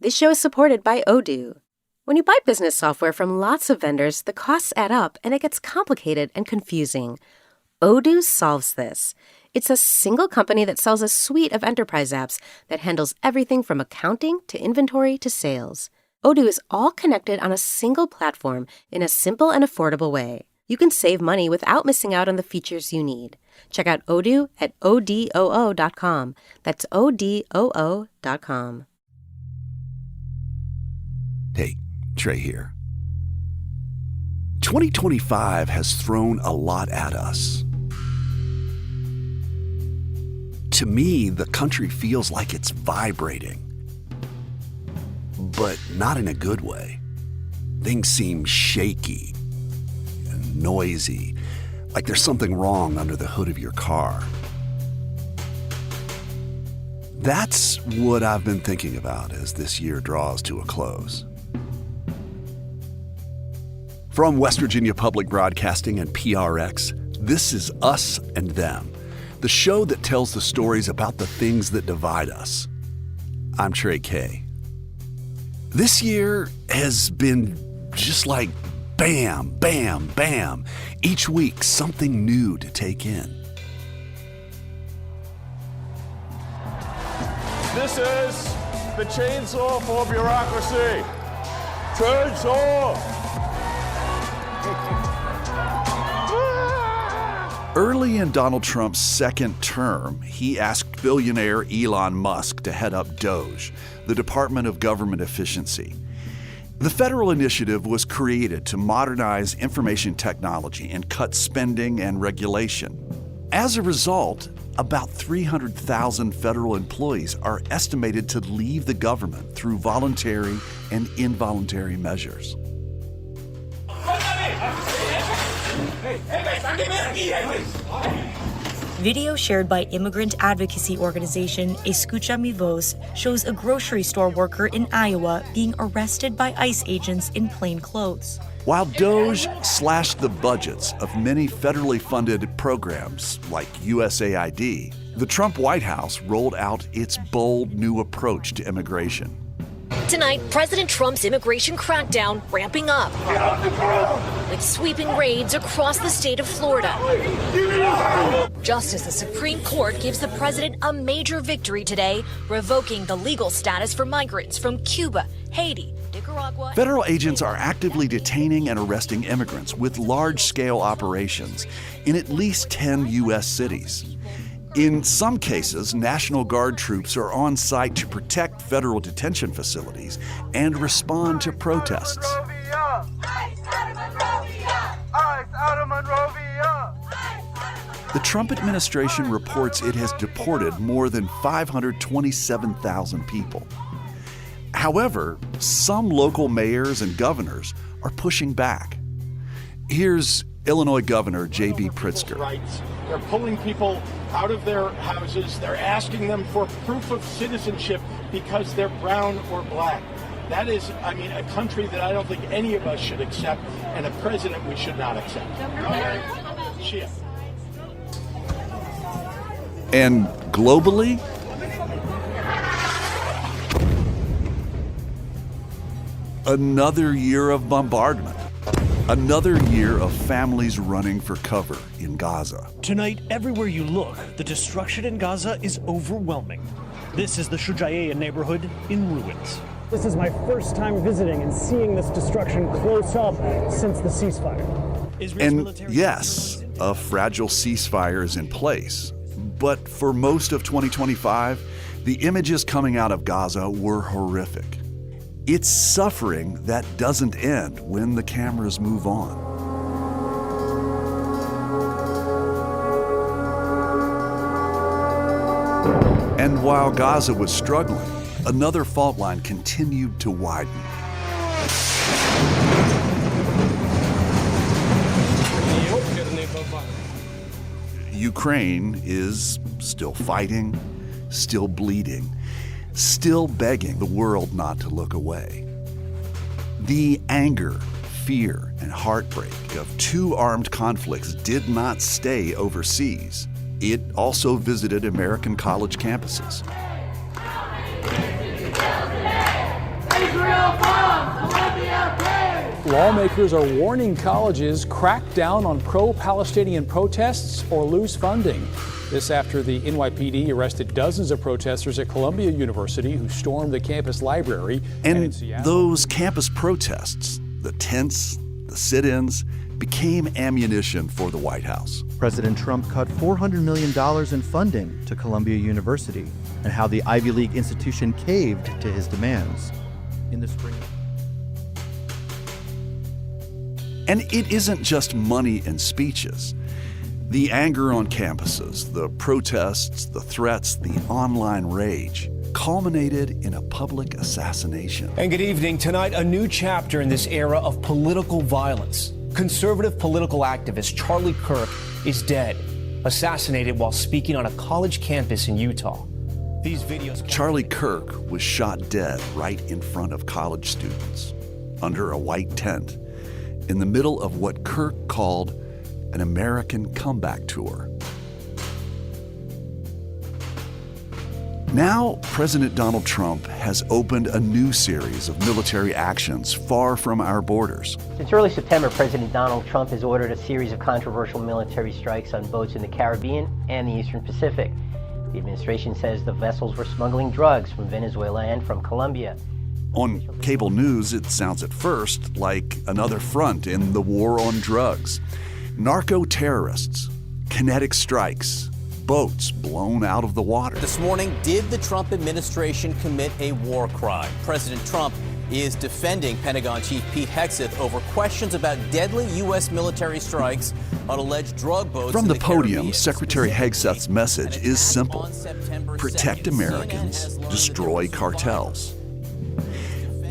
This show is supported by Odoo. When you buy business software from lots of vendors, the costs add up and it gets complicated and confusing. Odoo solves this. It's a single company that sells a suite of enterprise apps that handles everything from accounting to inventory to sales. Odoo is all connected on a single platform in a simple and affordable way. You can save money without missing out on the features you need. Check out Odoo at odoo.com. That's odoo.com. Hey, Trey here. 2025 has thrown a lot at us. To me, the country feels like it's vibrating, but not in a good way. Things seem shaky and noisy, like there's something wrong under the hood of your car. That's what I've been thinking about as this year draws to a close. From West Virginia Public Broadcasting and PRX, this is Us and Them, the show that tells the stories about the things that divide us. I'm Trey Kay. This year has been just like bam, bam, bam. Each week, something new to take in. This is the chainsaw for bureaucracy. Chainsaw! Early in Donald Trump's second term, he asked billionaire Elon Musk to head up DOGE, the Department of Government Efficiency. The federal initiative was created to modernize information technology and cut spending and regulation. As a result, about 300,000 federal employees are estimated to leave the government through voluntary and involuntary measures. Video shared by immigrant advocacy organization Escucha Mi Voz shows a grocery store worker in Iowa being arrested by ICE agents in plain clothes. While DOGE slashed the budgets of many federally funded programs like USAID, the Trump White House rolled out its bold new approach to immigration. Tonight, President Trump's immigration crackdown ramping up, with sweeping raids across the state of Florida. Just as the Supreme Court gives the president a major victory today, revoking the legal status for migrants from Cuba, Haiti, Nicaragua. Federal agents are actively detaining and arresting immigrants with large-scale operations in at least 10 U.S. cities. In some cases, National Guard troops are on site to protect federal detention facilities and respond to protests. The Trump administration reports it has deported more than 527,000 people. However, some local mayors and governors are pushing back. Here's Illinois Governor J.B. Pritzker. They're pulling people out of their houses. They're asking them for proof of citizenship because they're brown or black. That is, a country that I don't think any of us should accept, and a president we should not accept. And globally, another year of bombardment. Another year of families running for cover in Gaza. Tonight, everywhere you look, the destruction in Gaza is overwhelming. This is the Shujaiya neighborhood in ruins. This is my first time visiting and seeing this destruction close up since the ceasefire. And yes, a fragile ceasefire is in place. But for most of 2025, the images coming out of Gaza were horrific. It's suffering that doesn't end when the cameras move on. And while Gaza was struggling, another fault line continued to widen. Ukraine is still fighting, still bleeding, still begging the world not to look away. The anger, fear, and heartbreak of two armed conflicts did not stay overseas. It also visited American college campuses. Lawmakers are warning colleges crack down on pro-Palestinian protests or lose funding. This after the NYPD arrested dozens of protesters at Columbia University who stormed the campus library. And those campus protests, the tents, the sit-ins, became ammunition for the White House. President Trump cut $400 million in funding to Columbia University, and how the Ivy League institution caved to his demands. In the spring. And it isn't just money and speeches. The anger on campuses, the protests, the threats, the online rage culminated in a public assassination. And good evening. Tonight, a new chapter in this era of political violence. Conservative political activist Charlie Kirk is dead, assassinated while speaking on a college campus in Utah. These videos. Charlie Kirk was shot dead right in front of college students, under a white tent, in the middle of what Kirk called an American comeback tour. Now, President Donald Trump has opened a new series of military actions far from our borders. Since early September, President Donald Trump has ordered a series of controversial military strikes on boats in the Caribbean and the Eastern Pacific. The administration says the vessels were smuggling drugs from Venezuela and from Colombia. On cable news, it sounds at first like another front in the war on drugs. Narco-terrorists, kinetic strikes, boats blown out of the water. This morning, did the Trump administration commit a war crime? President Trump is defending Pentagon Chief Pete Hegseth over questions about deadly U.S. military strikes on alleged drug boats. From the podium, Secretary Hegseth's message is simple: protect Americans, destroy cartels.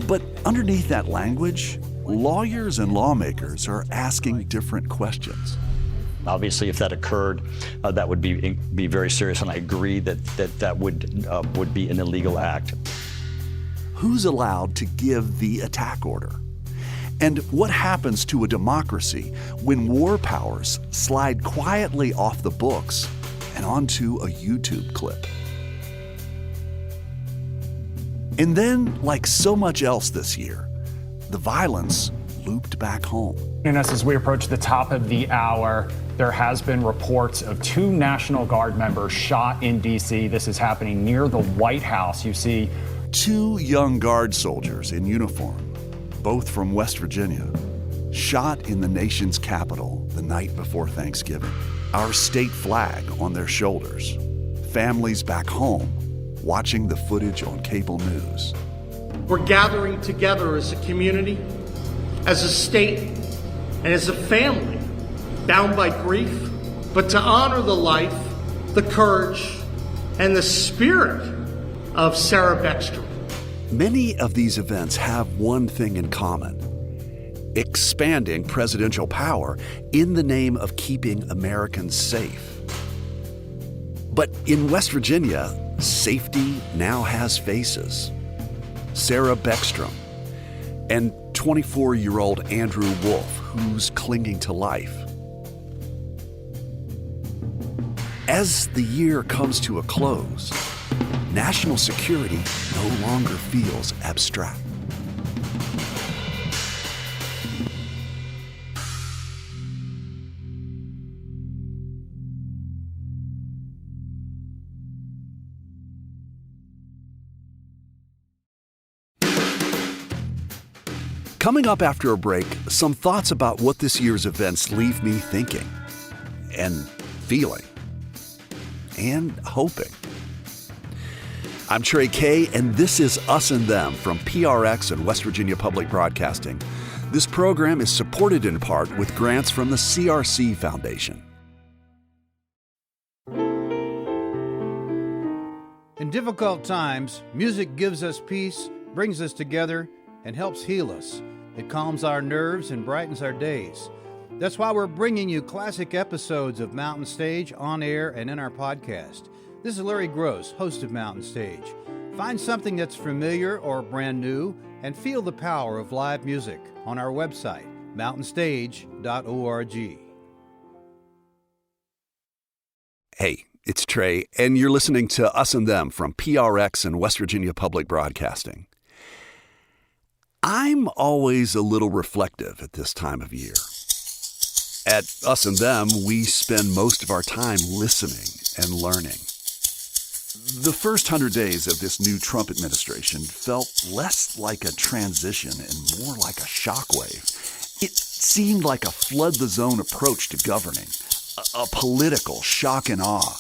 But underneath that language, lawyers and lawmakers are asking different questions. Obviously, if that occurred, that would be very serious, and I agree that would be an illegal act. Who's allowed to give the attack order? And what happens to a democracy when war powers slide quietly off the books and onto a YouTube clip? And then, like so much else this year, the violence looped back home. And as we approach the top of the hour, there has been reports of 2 National Guard members shot in D.C. This is happening near the White House. You see 2 young Guard soldiers in uniform, both from West Virginia, shot in the nation's capital the night before Thanksgiving. Our state flag on their shoulders. Families back home watching the footage on cable news. We're gathering together as a community, as a state, and as a family, bound by grief, but to honor the life, the courage, and the spirit of Sarah Beckstrom. Many of these events have one thing in common: expanding presidential power in the name of keeping Americans safe. But in West Virginia, safety now has faces. Sarah Beckstrom and 24-year-old Andrew Wolf, who's clinging to life. As the year comes to a close, national security no longer feels abstract. Coming up after a break, some thoughts about what this year's events leave me thinking and feeling and hoping. I'm Trey Kay, and this is Us and Them from PRX and West Virginia Public Broadcasting. This program is supported in part with grants from the CRC Foundation. In difficult times, music gives us peace, brings us together, and helps heal us. It calms our nerves and brightens our days. That's why we're bringing you classic episodes of Mountain Stage on air and in our podcast. This is Larry Gross, host of Mountain Stage. Find something that's familiar or brand new and feel the power of live music on our website, mountainstage.org. Hey, it's Trey, and you're listening to Us and Them from PRX and West Virginia Public Broadcasting. I'm always a little reflective at this time of year. At Us and Them, we spend most of our time listening and learning. The first 100 days of this new Trump administration felt less like a transition and more like a shockwave. It seemed like a flood-the-zone approach to governing, a political shock and awe.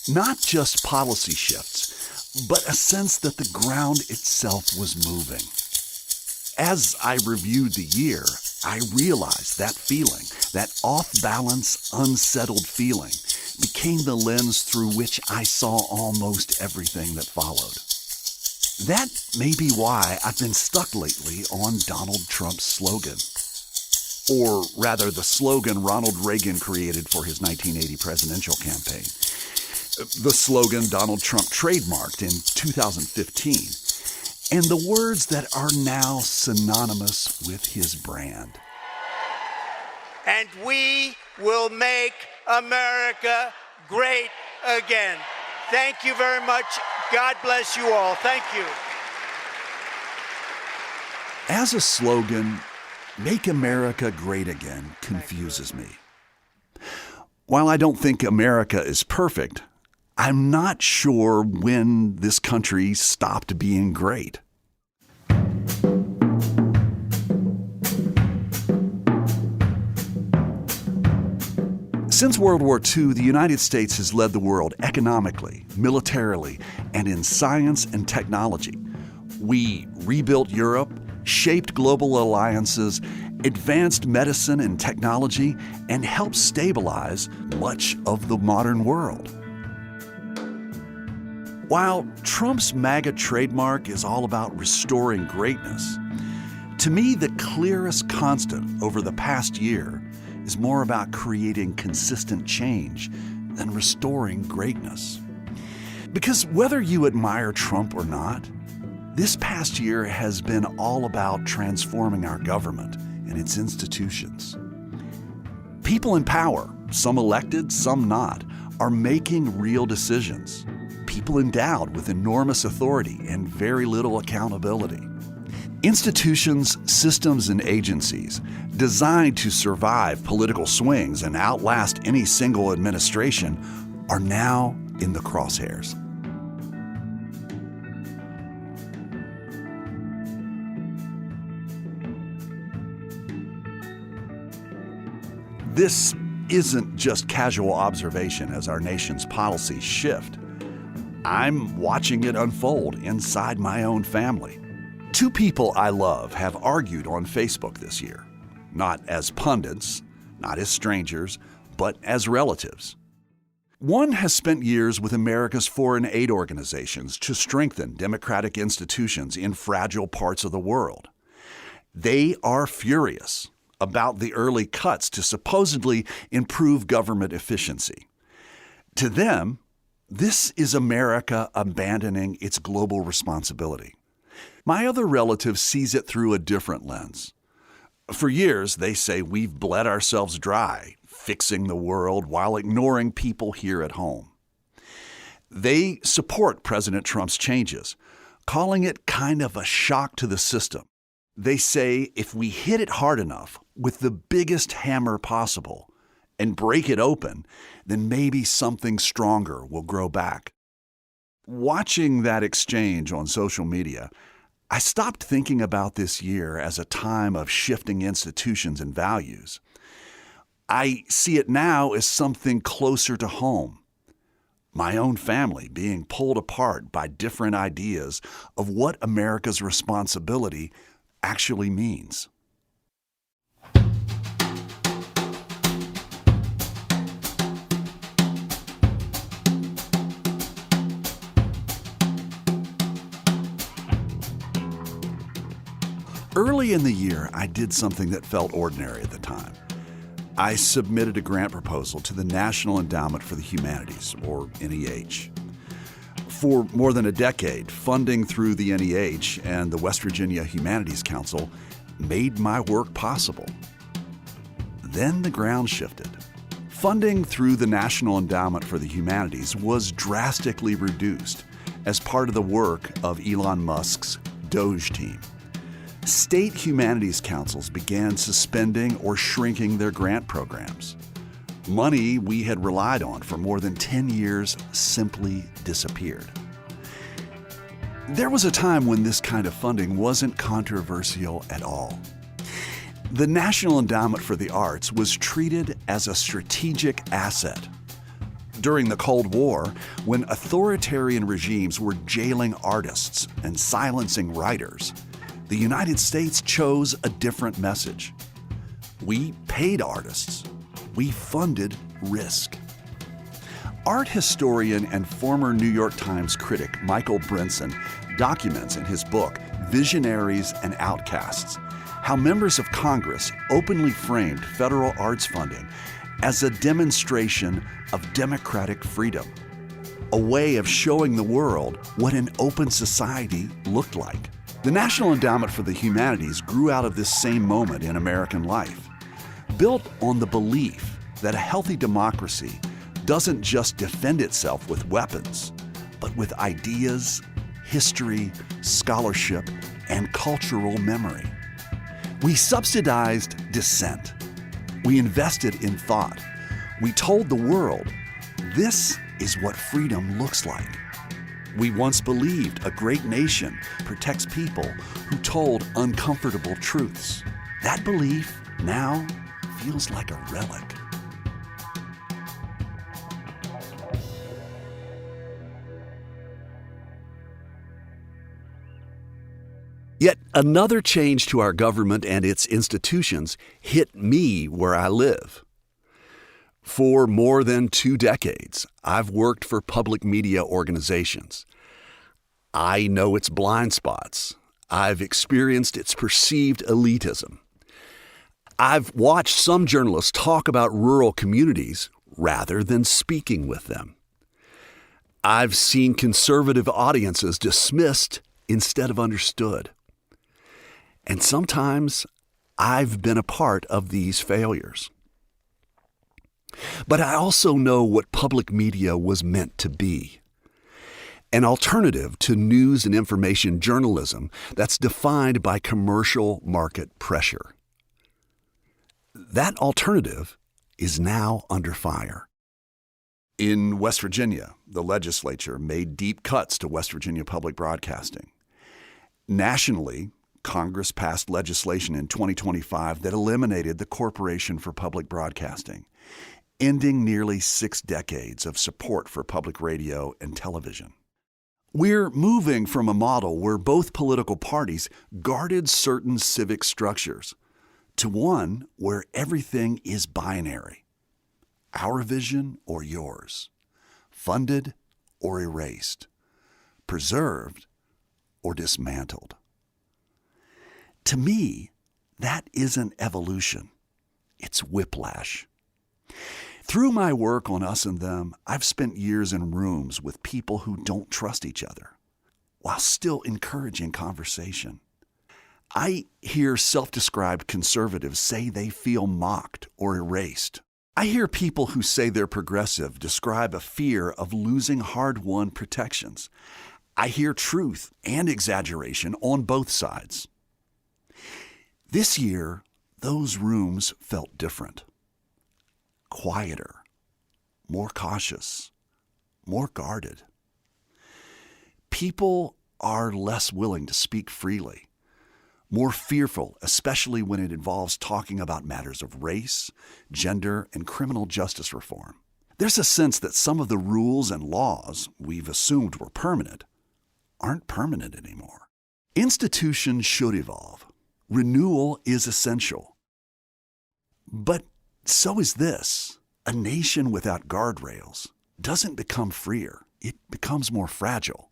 Not just policy shifts, but a sense that the ground itself was moving. As I reviewed the year, I realized that feeling, that off-balance, unsettled feeling, became the lens through which I saw almost everything that followed. That may be why I've been stuck lately on Donald Trump's slogan. Or rather, the slogan Ronald Reagan created for his 1980 presidential campaign. The slogan Donald Trump trademarked in 2015. And the words that are now synonymous with his brand. And we will make America great again. Thank you very much. God bless you all. Thank you. As a slogan, Make America Great Again confuses me. While I don't think America is perfect, I'm not sure when this country stopped being great. Since World War II, the United States has led the world economically, militarily, and in science and technology. We rebuilt Europe, shaped global alliances, advanced medicine and technology, and helped stabilize much of the modern world. While Trump's MAGA trademark is all about restoring greatness, to me the clearest constant over the past year is more about creating consistent change than restoring greatness. Because whether you admire Trump or not, this past year has been all about transforming our government and its institutions. People in power, some elected, some not, are making real decisions. People endowed with enormous authority and very little accountability. Institutions, systems, and agencies designed to survive political swings and outlast any single administration are now in the crosshairs. This isn't just casual observation as our nation's policies shift. I'm watching it unfold inside my own family. Two people I love have argued on Facebook this year, not as pundits, not as strangers, but as relatives. One has spent years with America's foreign aid organizations to strengthen democratic institutions in fragile parts of the world. They are furious about the early cuts to supposedly improve government efficiency. To them, this is America abandoning its global responsibility. My other relative sees it through a different lens. For years, they say we've bled ourselves dry, fixing the world while ignoring people here at home. They support President Trump's changes, calling it kind of a shock to the system. They say if we hit it hard enough with the biggest hammer possible and break it open, then maybe something stronger will grow back. Watching that exchange on social media, I stopped thinking about this year as a time of shifting institutions and values. I see it now as something closer to home. My own family being pulled apart by different ideas of what America's responsibility actually means. Early in the year, I did something that felt ordinary at the time. I submitted a grant proposal to the National Endowment for the Humanities, or NEH. For more than a decade, funding through the NEH and the West Virginia Humanities Council made my work possible. Then the ground shifted. Funding through the National Endowment for the Humanities was drastically reduced as part of the work of Elon Musk's DOGE team. state humanities councils began suspending or shrinking their grant programs. Money we had relied on for more than 10 years simply disappeared. There was a time when this kind of funding wasn't controversial at all. The National Endowment for the Arts was treated as a strategic asset. During the Cold War, when authoritarian regimes were jailing artists and silencing writers, the United States chose a different message. We paid artists. We funded risk. Art historian and former New York Times critic Michael Brinson documents in his book, Visionaries and Outcasts, how members of Congress openly framed federal arts funding as a demonstration of democratic freedom, a way of showing the world what an open society looked like. The National Endowment for the Humanities grew out of this same moment in American life, built on the belief that a healthy democracy doesn't just defend itself with weapons, but with ideas, history, scholarship, and cultural memory. We subsidized dissent. We invested in thought. We told the world, this is what freedom looks like. We once believed a great nation protects people who told uncomfortable truths. That belief now feels like a relic. Yet another change to our government and its institutions hit me where I live. For more than 2 decades, I've worked for public media organizations. I know its blind spots. I've experienced its perceived elitism. I've watched some journalists talk about rural communities rather than speaking with them. I've seen conservative audiences dismissed instead of understood. And sometimes I've been a part of these failures. But I also know what public media was meant to be. An alternative to news and information journalism that's defined by commercial market pressure. That alternative is now under fire. In West Virginia, the legislature made deep cuts to West Virginia public broadcasting. Nationally, Congress passed legislation in 2025 that eliminated the Corporation for Public Broadcasting, ending nearly 6 decades of support for public radio and television. We're moving from a model where both political parties guarded certain civic structures to one where everything is binary. Our vision or yours, funded or erased, preserved or dismantled. To me, that isn't evolution. It's whiplash. Through my work on Us and Them, I've spent years in rooms with people who don't trust each other, while still encouraging conversation. I hear self-described conservatives say they feel mocked or erased. I hear people who say they're progressive describe a fear of losing hard-won protections. I hear truth and exaggeration on both sides. This year, those rooms felt different. Quieter, more cautious, more guarded. People are less willing to speak freely, more fearful, especially when it involves talking about matters of race, gender, and criminal justice reform. There's a sense that some of the rules and laws we've assumed were permanent aren't permanent anymore. Institutions should evolve. Renewal is essential. But so is this. A nation without guardrails doesn't become freer. It becomes more fragile.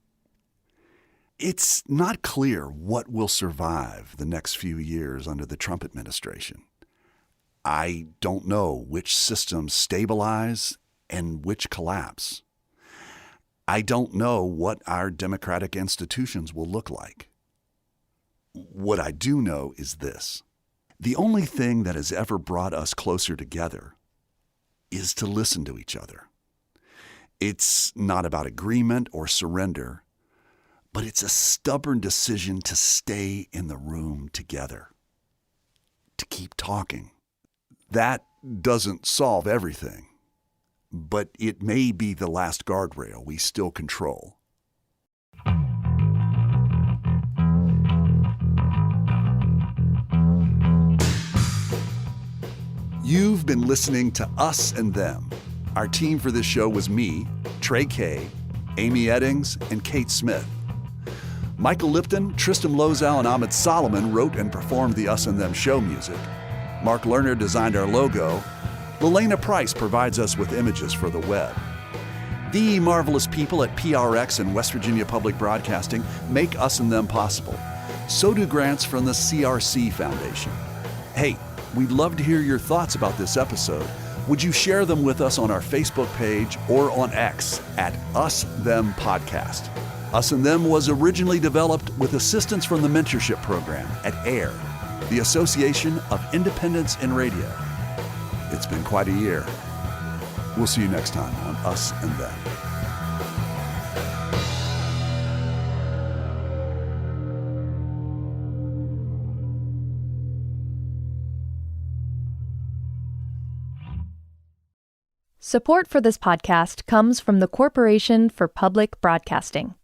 It's not clear what will survive the next few years under the Trump administration. I don't know which systems stabilize and which collapse. I don't know what our democratic institutions will look like. What I do know is this. The only thing that has ever brought us closer together is to listen to each other. It's not about agreement or surrender, but it's a stubborn decision to stay in the room together. together, to keep talking. That doesn't solve everything, but it may be the last guardrail we still control. You've been listening to Us and Them. Our team for this show was me, Trey Kay, Amy Eddings, and Kate Smith. Michael Lipton, Tristan Lozow, and Ahmed Solomon wrote and performed the Us and Them show music. Mark Lerner designed our logo. Lelena Price provides us with images for the web. The marvelous people at PRX and West Virginia Public Broadcasting make Us and Them possible. So do grants from the CRC Foundation. Hey, we'd love to hear your thoughts about this episode. Would you share them with us on our Facebook page or on X at Us Them Podcast? Us and Them was originally developed with assistance from the mentorship program at AIR, the Association of Independents in Radio. It's been quite a year. We'll see you next time on Us and Them. Support for this podcast comes from the Corporation for Public Broadcasting.